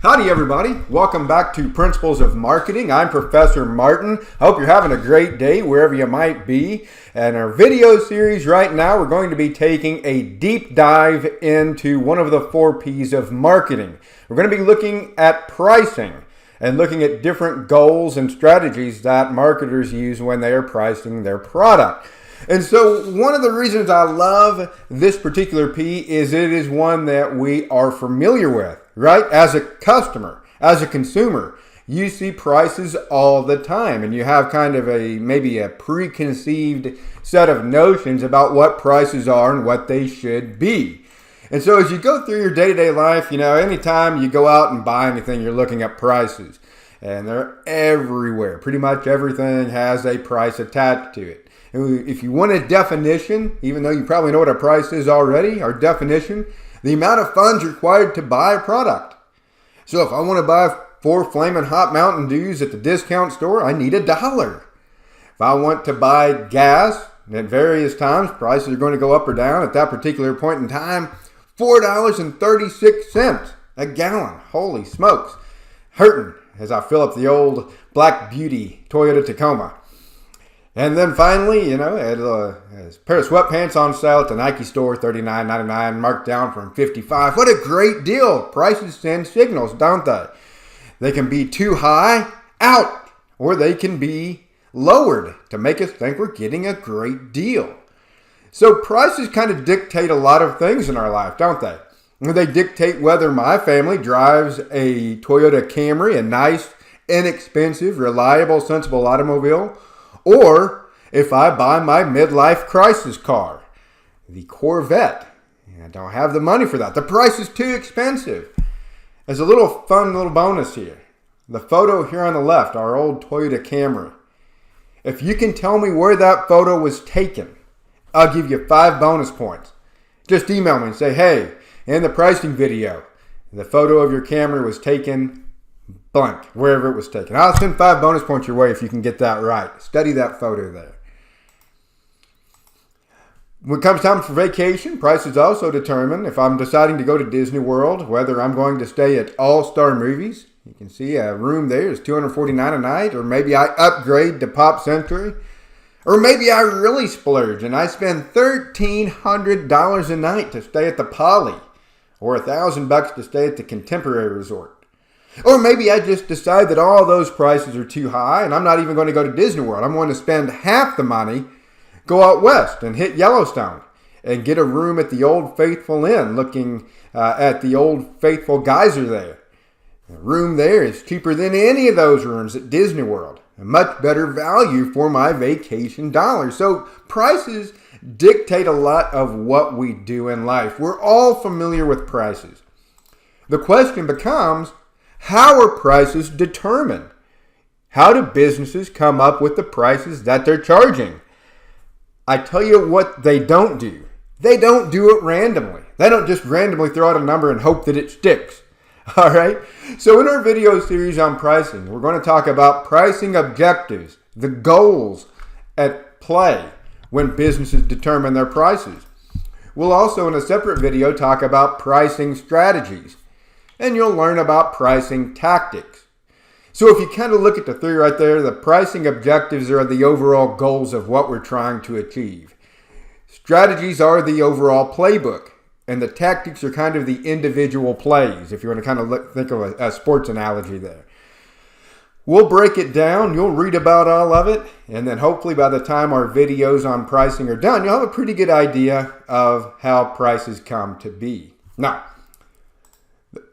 Howdy everybody, welcome back to Principles of Marketing. I'm Professor Martin. I hope you're having a great day wherever you might be. And our video series right now, we're going to be taking a deep dive into one of the 4 P's of marketing. We're going to be looking at pricing and looking at different goals and strategies that marketers use when they are pricing their product. And so one of the reasons I love this particular P is it is one that we are familiar with, right? As a customer, as a consumer, you see prices all the time and you have kind of maybe a preconceived set of notions about what prices are and what they should be. And so as you go through your day-to-day life, anytime you go out and buy anything, you're looking at prices. And they're everywhere. Pretty much everything has a price attached to it. If you want a definition, even though you probably know what a price is already, our definition, the amount of funds required to buy a product. So if I want to buy 4 Flamin' Hot Mountain Dews at the discount store, I need $1. If I want to buy gas at various times, prices are going to go up or down. At that particular point in time, $4.36 a gallon. Holy smokes. Hurting as I fill up the old Black Beauty Toyota Tacoma. And then finally, a pair of sweatpants on sale at the Nike store, $39.99, marked down from $55. What a great deal. Prices send signals, don't they? They can be too high, out, or they can be lowered to make us think we're getting a great deal. So prices kind of dictate a lot of things in our life, don't they? They dictate whether my family drives a Toyota Camry, a nice, inexpensive, reliable, sensible automobile, or if I buy my midlife crisis car, the Corvette. I don't have the money for that. The price is too expensive. As a fun little bonus here, the photo here on the left, our old Toyota Camry. If you can tell me where that photo was taken, I'll give you 5 bonus points. Just email me and say, hey, in the pricing video, the photo of your Camry was taken blank, wherever it was taken. I'll send 5 bonus points your way if you can get that right. Study that photo there. When it comes time for vacation, prices also determine if I'm deciding to go to Disney World, whether I'm going to stay at All-Star Movies. You can see a room there is $249 a night, or maybe I upgrade to Pop Century, or maybe I really splurge and I spend $1,300 a night to stay at the Poly, or $1,000 to stay at the Contemporary Resort. Or maybe I just decide that all those prices are too high and I'm not even going to go to Disney World. I'm going to spend half the money, go out west and hit Yellowstone and get a room at the Old Faithful Inn looking at the Old Faithful geyser there. The room there is cheaper than any of those rooms at Disney World. A much better value for my vacation dollars. So prices dictate a lot of what we do in life. We're all familiar with prices. The question becomes, how are prices determined? How do businesses come up with the prices that they're charging? I tell you what they don't do. They don't do it randomly. They don't just randomly throw out a number and hope that it sticks. All right? So in our video series on pricing, we're going to talk about pricing objectives, the goals at play when businesses determine their prices. We'll also in a separate video talk about pricing strategies. And you'll learn about pricing tactics. So if you kind of look at the 3 right there, the pricing objectives are the overall goals of what we're trying to achieve. Strategies are the overall playbook. And the tactics are kind of the individual plays, if you want to kind of think of a sports analogy there. We'll break it down. You'll read about all of it. And then hopefully by the time our videos on pricing are done, you'll have a pretty good idea of how prices come to be. Now,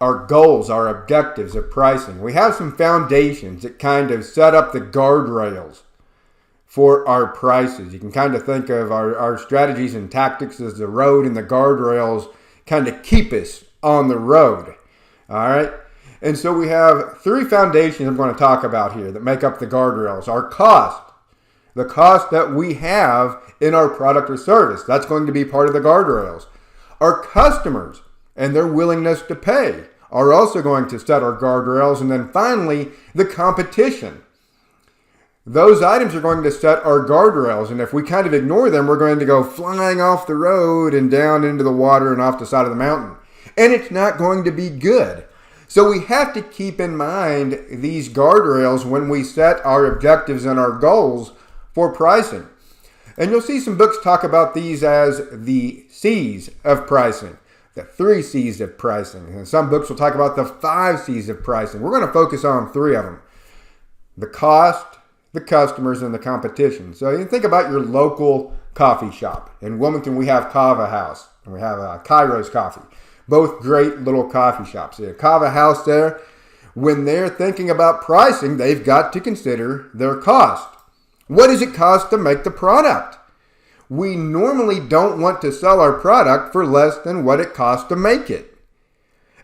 our goals, our objectives of pricing. We have some foundations that kind of set up the guardrails for our prices. You can kind of think of our strategies and tactics as the road, and the guardrails kind of keep us on the road. All right? And so we have 3 foundations I'm going to talk about here that make up the guardrails. Our cost, the cost that we have in our product or service. That's going to be part of the guardrails. Our customers and their willingness to pay are also going to set our guardrails. And then finally, the competition. Those items are going to set our guardrails. And if we kind of ignore them, we're going to go flying off the road and down into the water and off the side of the mountain. And it's not going to be good. So we have to keep in mind these guardrails when we set our objectives and our goals for pricing. And you'll see some books talk about these as the C's of pricing, the 3 C's of pricing. And some books will talk about the 5 C's of pricing. We're going to focus on 3 of them: the cost, the customers, and the competition. So you think about your local coffee shop. In Wilmington, we have Kava House, and we have Kairos Coffee. Both great little coffee shops. The Kava House there, when they're thinking about pricing, they've got to consider their cost. What does it cost to make the product? We normally don't want to sell our product for less than what it costs to make it.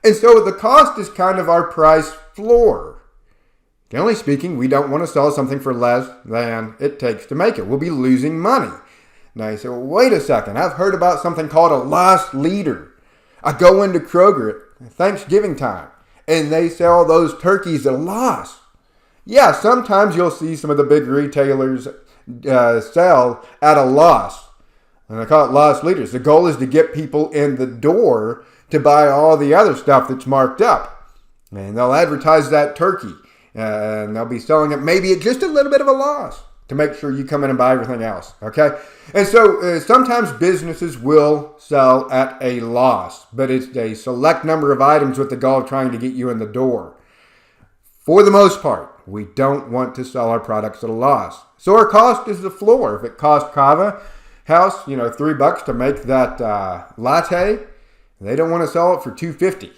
And so the cost is kind of our price floor. Generally speaking, we don't want to sell something for less than it takes to make it. We'll be losing money. Now you say, well, wait a second. I've heard about something called a loss leader. I go into Kroger at Thanksgiving time, and they sell those turkeys at a loss. Yeah, sometimes you'll see some of the big retailers sell at a loss. And I call it loss leaders. The goal is to get people in the door to buy all the other stuff that's marked up. And they'll advertise that turkey. And they'll be selling it maybe at just a little bit of a loss to make sure you come in and buy everything else. Okay? And so sometimes businesses will sell at a loss, but it's a select number of items with the goal of trying to get you in the door. For the most part, we don't want to sell our products at a loss. So our cost is the floor. If it costs Kava House, $3 to make that latte, they don't want to sell it for $2.50.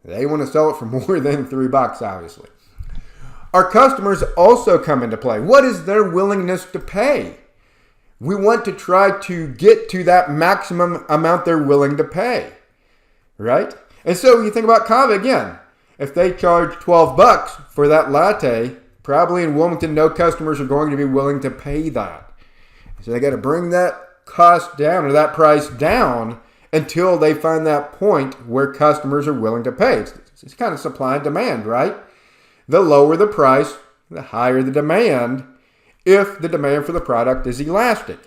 They want to sell it for more than $3, obviously. Our customers also come into play. What is their willingness to pay? We want to try to get to that maximum amount they're willing to pay, right? And so you think about Kava again. If they charge $12 for that latte, probably in Wilmington, no customers are going to be willing to pay that. So they got to bring that cost down or that price down until they find that point where customers are willing to pay. It's kind of supply and demand, right? The lower the price, the higher the demand, if the demand for the product is elastic.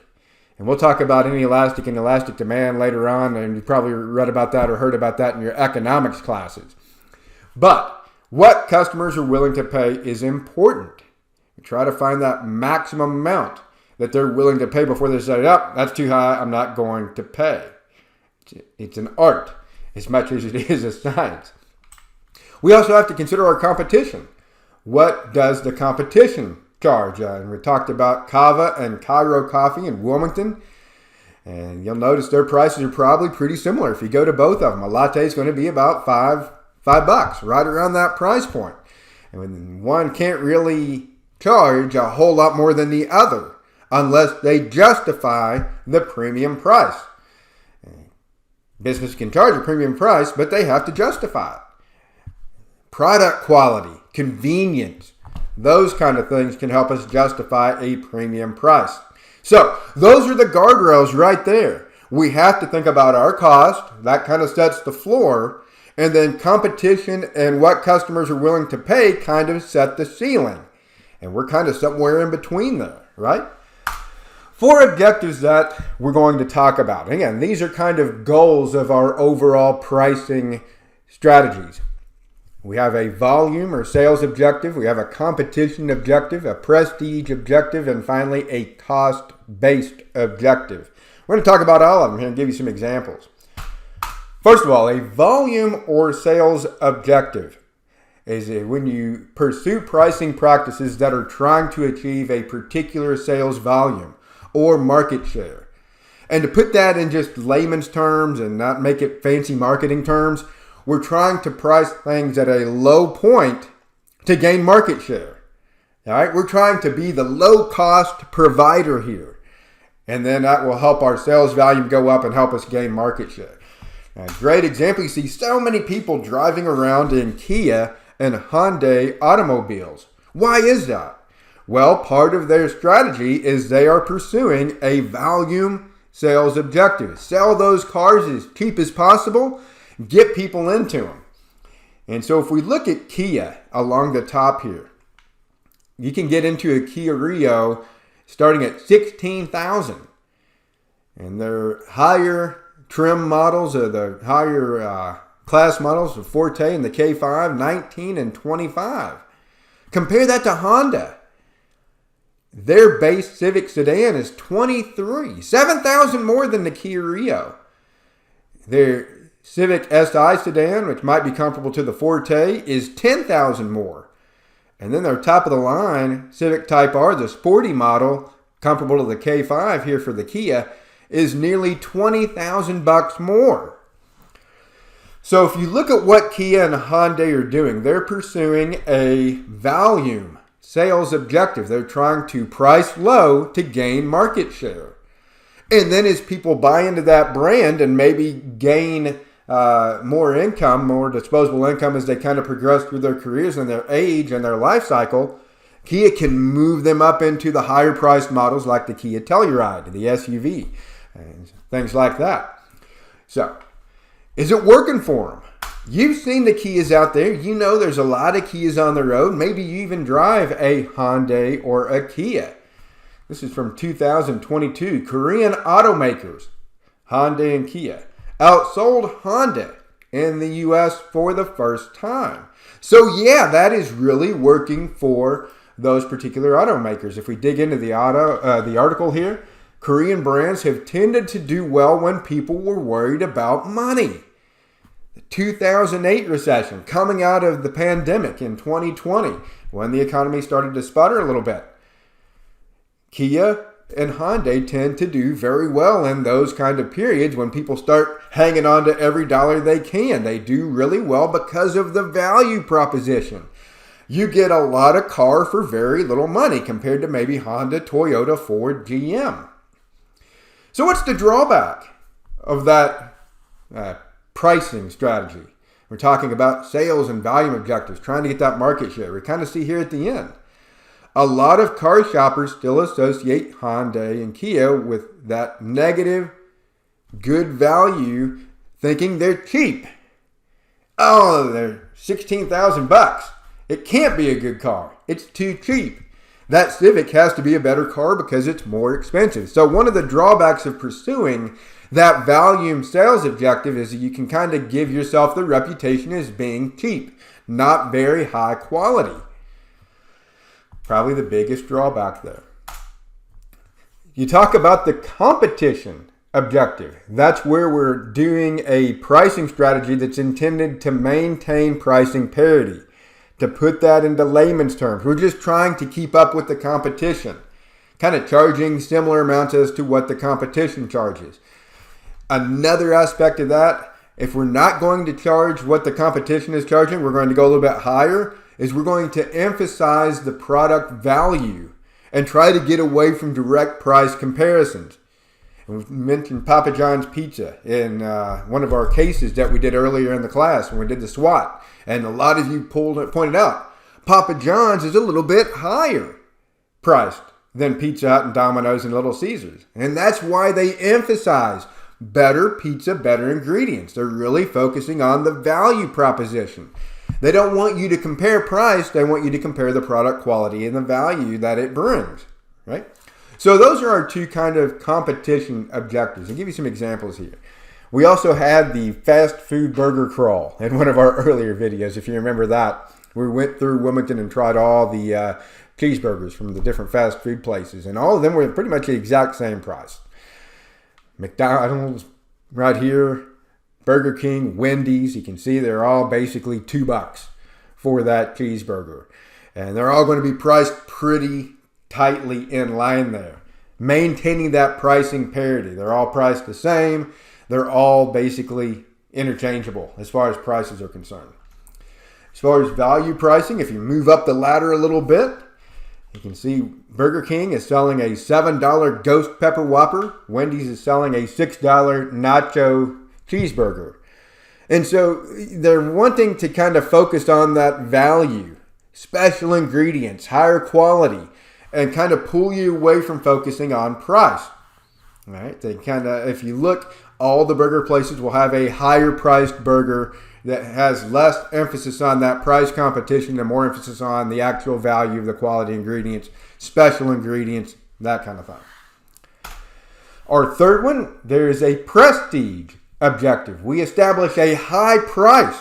And we'll talk about inelastic and elastic demand later on, and you've probably read about that or heard about that in your economics classes. But what customers are willing to pay is important. You try to find that maximum amount that they're willing to pay before they say, that's too high, I'm not going to pay. It's an art as much as it is a science. We also have to consider our competition. What does the competition charge? And we talked about Kava and Cairo Coffee in Wilmington. And you'll notice their prices are probably pretty similar. If you go to both of them, a latte is going to be about $5, right around that price point. And one can't really charge a whole lot more than the other unless they justify the premium price. Business can charge a premium price, but they have to justify it. Product quality, convenience, those kind of things can help us justify a premium price. So those are the guardrails right there. We have to think about our cost. That kind of sets the floor. And then competition and what customers are willing to pay kind of set the ceiling. And we're kind of somewhere in between there, right? 4 objectives that we're going to talk about. Again, these are kind of goals of our overall pricing strategies. We have a volume or sales objective. We have a competition objective, a prestige objective, and finally a cost-based objective. We're going to talk about all of them here and give you some examples. First of all, a volume or sales objective is when you pursue pricing practices that are trying to achieve a particular sales volume or market share. And to put that in just layman's terms and not make it fancy marketing terms, we're trying to price things at a low point to gain market share. All right, we're trying to be the low-cost provider here. And then that will help our sales volume go up and help us gain market share. Now, great example, you see so many people driving around in Kia and Hyundai automobiles. Why is that? Well, part of their strategy is they are pursuing a volume sales objective. Sell those cars as cheap as possible, get people into them. And so if we look at Kia along the top here, you can get into a Kia Rio starting at $16,000. And their higher trim models or the higher class models of Forte and the K5, 19 and 25. Compare that to Honda. Their base Civic sedan is 23, 7,000 more than the Kia Rio. Their Civic Si sedan, which might be comparable to the Forte, is 10,000 more. And then their top of the line Civic Type R, the sporty model, comparable to the K5 here for the Kia, is nearly 20,000 bucks more. So if you look at what Kia and Hyundai are doing, they're pursuing a volume sales objective. They're trying to price low to gain market share. And then as people buy into that brand and maybe gain more income, more disposable income as they kind of progress through their careers and their age and their life cycle, Kia can move them up into the higher priced models like the Kia Telluride, the SUV, and things like that. So, is it working for them? You've seen the Kias out there. You know there's a lot of Kias on the road. Maybe you even drive a Hyundai or a Kia. This is from 2022. Korean automakers, Hyundai and Kia, outsold Honda in the U.S. for the first time. So yeah, that is really working for those particular automakers. If we dig into the article here, Korean brands have tended to do well when people were worried about money. The 2008 recession, coming out of the pandemic in 2020, when the economy started to sputter a little bit. Kia and Hyundai tend to do very well in those kind of periods when people start hanging on to every dollar they can. They do really well because of the value proposition. You get a lot of car for very little money compared to maybe Honda, Toyota, Ford, GM. So what's the drawback of that pricing strategy? We're talking about sales and volume objectives, trying to get that market share. We kind of see here at the end. A lot of car shoppers still associate Hyundai and Kia with that negative, good value, thinking they're cheap. Oh, they're 16,000 bucks. It can't be a good car. It's too cheap. That Civic has to be a better car because it's more expensive. So one of the drawbacks of pursuing that volume sales objective is that you can kind of give yourself the reputation as being cheap, not very high quality. Probably the biggest drawback there. You talk about the competition objective. That's where we're doing a pricing strategy that's intended to maintain pricing parity. To put that into layman's terms, we're just trying to keep up with the competition, kind of charging similar amounts as to what the competition charges. Another aspect of that, if we're not going to charge what the competition is charging, we're going to go a little bit higher, is we're going to emphasize the product value and try to get away from direct price comparisons. And we mentioned Papa John's Pizza in one of our cases that we did earlier in the class when we did the SWOT. And a lot of you pointed out, Papa John's is a little bit higher priced than Pizza Hut and Domino's and Little Caesars. And that's why they emphasize better pizza, better ingredients. They're really focusing on the value proposition. They don't want you to compare price. They want you to compare the product quality and the value that it brings, right? So those are our two kind of competition objectives. I'll give you some examples here. We also had the fast food burger crawl in one of our earlier videos. If you remember that, we went through Wilmington and tried all the cheeseburgers from the different fast food places. And all of them were pretty much the exact same price. McDonald's right here, Burger King, Wendy's, you can see they're all basically $2 for that cheeseburger. And they're all going to be priced pretty tightly in line there, maintaining that pricing parity. They're all priced the same. They're all basically interchangeable as far as prices are concerned. As far as value pricing, if you move up the ladder a little bit, you can see Burger King is selling a $7 Ghost Pepper Whopper. Wendy's is selling a $6 Nacho Cheeseburger. And so they're wanting to kind of focus on that value, special ingredients, higher quality, and kind of pull you away from focusing on price. All right? They kind of, if you look, all the burger places will have a higher priced burger that has less emphasis on that price competition and more emphasis on the actual value of the quality ingredients, special ingredients, that kind of thing. Our third one, there is a prestige objective. We establish a high price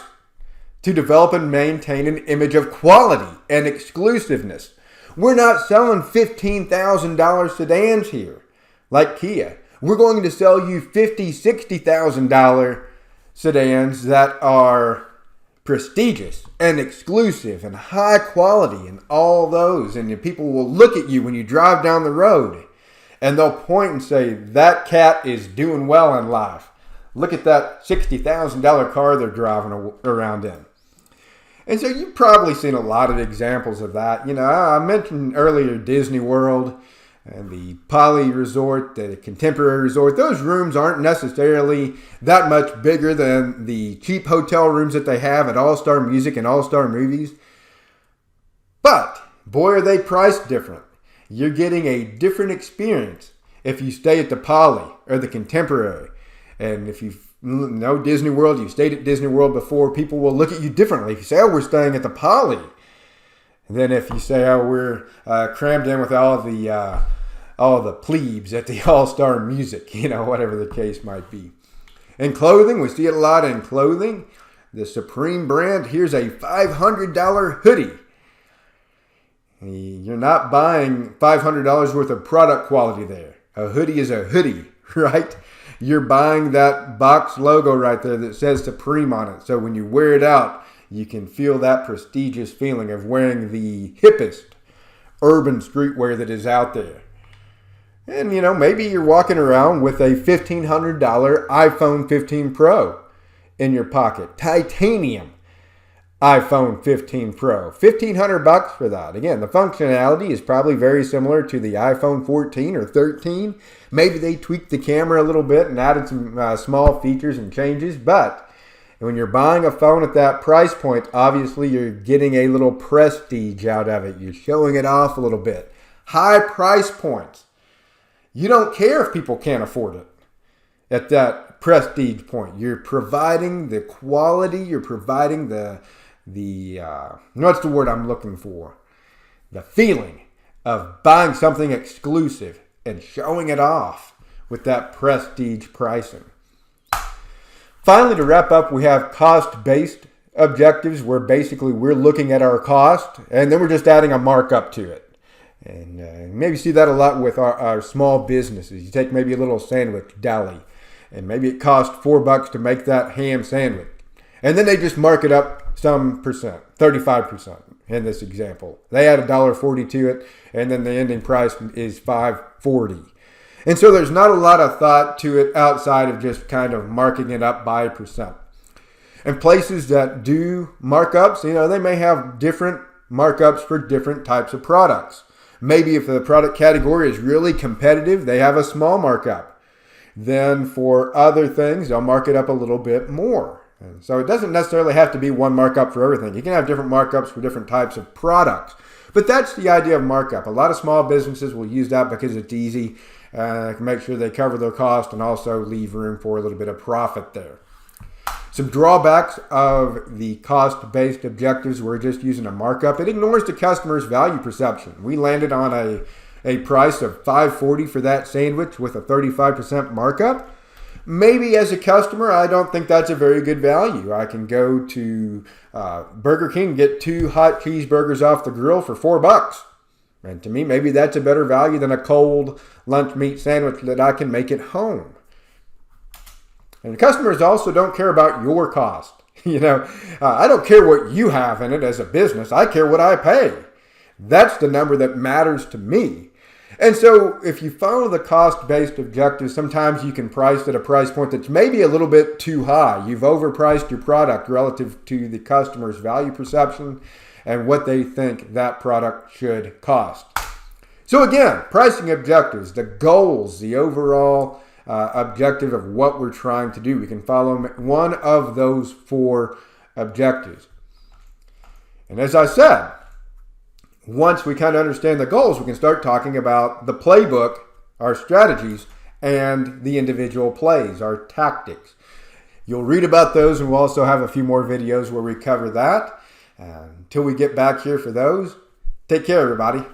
to develop and maintain an image of quality and exclusiveness. We're not selling $15,000 sedans here like Kia. We're going to sell you $50,000, $60,000 sedans that are prestigious and exclusive and high quality and all those. And people will look at you when you drive down the road and they'll point and say, that cat is doing well in life. Look at that $60,000 car they're driving around in. And so you've probably seen a lot of examples of that. You know, I mentioned earlier Disney World and the Poly Resort, the Contemporary Resort. Those rooms aren't necessarily that much bigger than the cheap hotel rooms that they have at All-Star Music and All-Star Movies. But, boy, are they priced different. You're getting a different experience if you stay at the Poly or the Contemporary. And if you know Disney World, you stayed at Disney World before, people will look at you differently. If you say, oh, we're staying at the Poly. And then if you say, oh, we're crammed in with all the plebes at the All-Star Music, you know, whatever the case might be. In clothing, we see it a lot in clothing. The Supreme brand, here's a $500 hoodie. You're not buying $500 worth of product quality there. A hoodie is a hoodie, right? You're buying that box logo right there that says Supreme on it. So when you wear it out, you can feel that prestigious feeling of wearing the hippest urban streetwear that is out there. And, you know, maybe you're walking around with a $1,500 iPhone 15 Pro in your pocket. Titanium iPhone 15 Pro. $1,500 for that. Again, the functionality is probably very similar to the iPhone 14 or 13. Maybe they tweaked the camera a little bit and added some small features and changes. But when you're buying a phone at that price point, obviously you're getting a little prestige out of it. You're showing it off a little bit. High price points. You don't care if people can't afford it at that prestige point. You're providing the quality. You're providing the what's the word I'm looking for? The feeling of buying something exclusive and showing it off with that prestige pricing. Finally, to wrap up, we have cost-based objectives where basically we're looking at our cost and then we're just adding a markup to it. And maybe see that a lot with our small businesses. You take maybe a little sandwich deli and maybe it costs $4 to make that ham sandwich. And then they just mark it up some percent, 35% in this example. They add $1.40 to it, and then the ending price is $5.40. And so there's not a lot of thought to it outside of just kind of marking it up by percent. And places that do markups, you know, they may have different markups for different types of products. Maybe if the product category is really competitive, they have a small markup. Then for other things, they'll mark it up a little bit more. And so it doesn't necessarily have to be one markup for everything. You can have different markups for different types of products. But that's the idea of markup. A lot of small businesses will use that because it's easy. Can make sure they cover their cost and also leave room for a little bit of profit there. Some drawbacks of the cost-based objectives, we're just using a markup. It ignores the customer's value perception. We landed on a price of $5.40 for that sandwich with a 35% markup. Maybe as a customer, I don't think that's a very good value. I can go to Burger King and get 2 hot cheeseburgers off the grill for $4. And to me, maybe that's a better value than a cold lunch meat sandwich that I can make at home. And customers also don't care about your cost. You know, I don't care what you have in it as a business. I care what I pay. That's the number that matters to me. And so if you follow the cost-based objectives, sometimes you can price at a price point that's maybe a little bit too high. You've overpriced your product relative to the customer's value perception and what they think that product should cost. So again, pricing objectives, the goals, the overall objective of what we're trying to do. We can follow one of those 4 objectives. And as I said, once we kind of understand the goals, we can start talking about the playbook, our strategies, and the individual plays, our tactics. You'll read about those, and we'll also have a few more videos where we cover that. Until we get back here for those, take care, everybody.